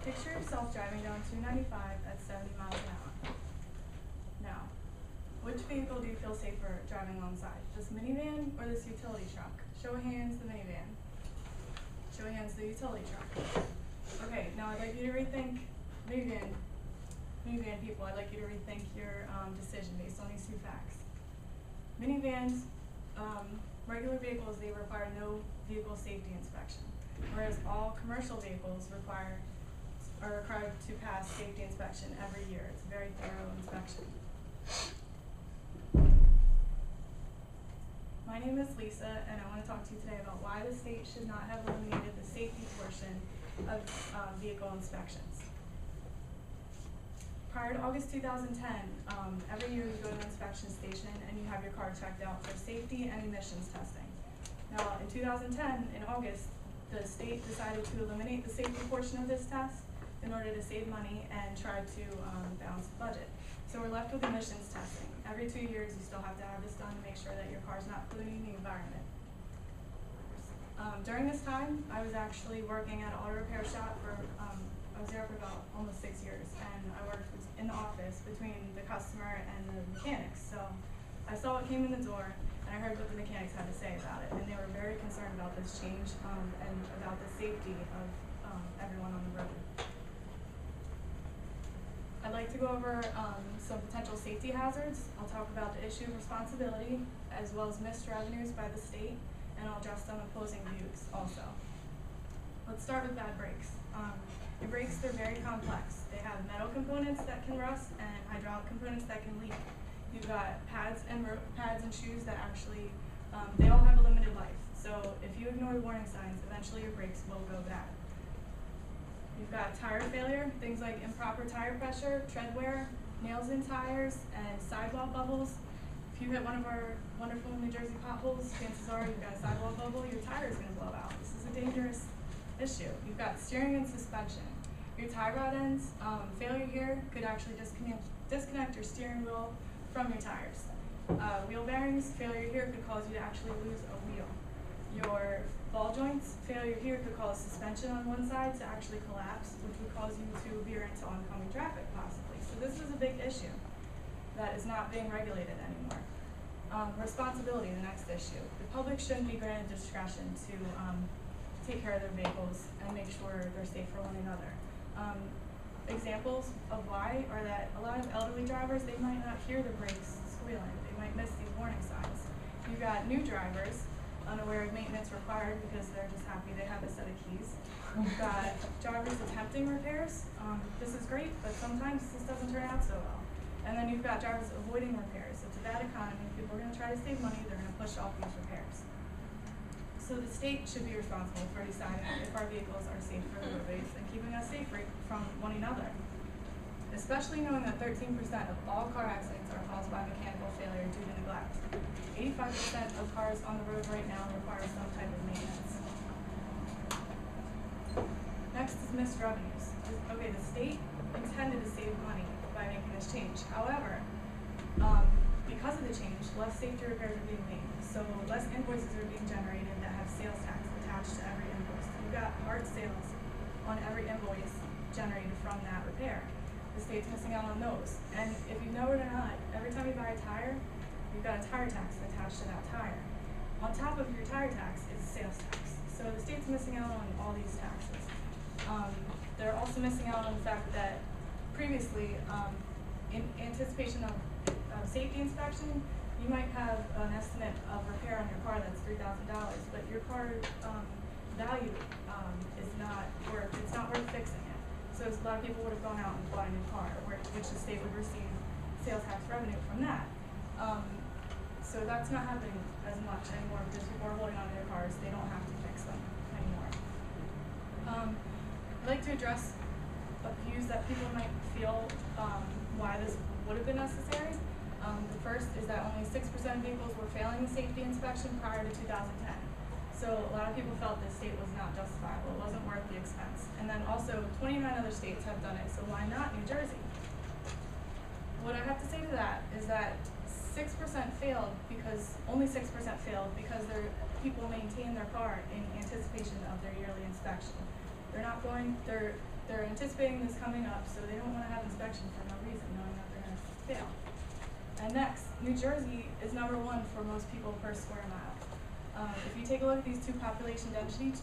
Picture yourself driving down 295 at 70 miles an hour. Now, which vehicle do you feel safer driving alongside? This minivan or this utility truck? Show of hands, the minivan. Show of hands, the utility truck. Okay, now I'd like you to rethink, minivan people, I'd like you to rethink your decision based on these two facts. Minivans, regular vehicles, they require no vehicle safety inspection, whereas all commercial vehicles are required to pass safety inspection every year. It's a very thorough inspection. My name is Lisa, and I want to talk to you today about why the state should not have eliminated the safety portion of vehicle inspections. Prior to August 2010, every year you go to an inspection station and you have your car checked out for safety and emissions testing. Now, in 2010, in August, the state decided to eliminate the safety portion of this test in order to save money and try to balance the budget. So we're left with emissions testing. Every 2 years, you still have to have this done to make sure that your car's not polluting the environment. During this time, I was actually working at an auto repair shop for, I was there for about almost 6 years, and I worked in the office between the customer and the mechanics. So I saw what came in the door, and I heard what the mechanics had to say about it, and they were very concerned about this change and about the safety of everyone on the road. I'd like to go over some potential safety hazards. I'll talk about the issue of responsibility, as well as missed revenues by the state, and I'll address some opposing views also. Let's start with bad brakes. Your brakes, they're very complex. They have metal components that can rust and hydraulic components that can leak. You've got pads and shoes that actually, they all have a limited life. So if you ignore the warning signs, eventually your brakes will go bad. You've got tire failure, things like improper tire pressure, tread wear, nails in tires, and sidewall bubbles. If you hit one of our wonderful New Jersey potholes, chances are you've got a sidewall bubble, your tire is going to blow out. This is a dangerous issue. You've got steering and suspension. Your tie rod ends, failure here could actually disconnect your steering wheel from your tires. Wheel bearings, failure here could cause you to actually lose a wheel. Your ball joints, failure here could cause suspension on one side to actually collapse, which would cause you to veer into oncoming traffic possibly. So this is a big issue that is not being regulated anymore. Responsibility, the next issue. The public shouldn't be granted discretion to take care of their vehicles and make sure they're safe for one another. Examples of why are that a lot of elderly drivers, they might not hear the brakes squealing. They might miss these warning signs. You've got new drivers unaware of maintenance required because they're just happy they have a set of keys. You've got drivers attempting repairs. This is great, but sometimes this doesn't turn out so well. And then you've got drivers avoiding repairs. It's a bad economy. People are going to try to save money. They're going to push off these repairs. So the state should be responsible for deciding if our vehicles are safe for the roadways and keeping us safe from one another. Especially knowing that 13% of all car accidents are caused by mechanical failure due to neglect. 85% of cars on the road right now require some type of maintenance. Next is missed revenues. Okay, the state intended to save money by making this change. However, because of the change, less safety repairs are being made. So less invoices are being generated that have sales tax attached to every invoice. You've got hard sales on every invoice generated from that repair. The state's missing out on those. And if you know it or not, every time you buy a tire, you've got a tire tax attached to that tire. On top of your tire tax is sales tax. So the state's missing out on all these taxes. They're also missing out on the fact that previously, in anticipation of safety inspection, you might have an estimate of repair on your car that's $3,000, but your car value is not worth, it's not worth fixing it. So a lot of people would have gone out and bought a new car, which the state would receive sales tax revenue from that. So that's not happening as much anymore because people are holding on to their cars. They don't have to fix them anymore. I'd like to address views that people might feel why this would have been necessary. The first is that only 6% of vehicles were failing the safety inspection prior to 2010. So a lot of people felt the state was not justifiable. It wasn't worth the expense. And then also 29 other states have done it, so why not New Jersey? What I have to say to that is that 6% failed because, only 6% failed because people maintain their car in anticipation of their yearly inspection. They're not going, They're anticipating this coming up, so they don't want to have inspection for no reason, knowing that they're going to fail. And next, New Jersey is #1 for most people per square mile. If you take a look at these two population density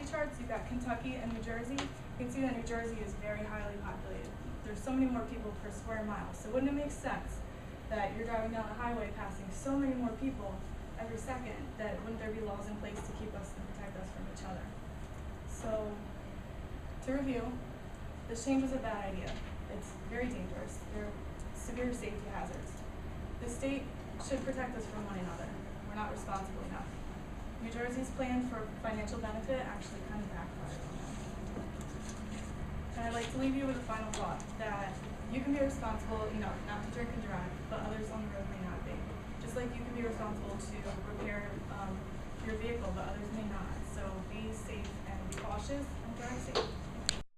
charts, you've got Kentucky and New Jersey. You can see that New Jersey is very highly populated. There's so many more people per square mile. So wouldn't it make sense that you're driving down the highway passing so many more people every second, that wouldn't there be laws in place to keep us and protect us from each other? So, to review, this change was a bad idea. It's very dangerous. There are severe safety hazards. The state should protect us from one another. We're not responsible enough. New Jersey's plan for financial benefit actually kind of backfired on them. And I'd like to leave you with a final thought, that you can be responsible enough not to drink and drive, but others on the road may not be. Just like you can be responsible to repair your vehicle, but others may not. So be safe and be cautious and drive safe.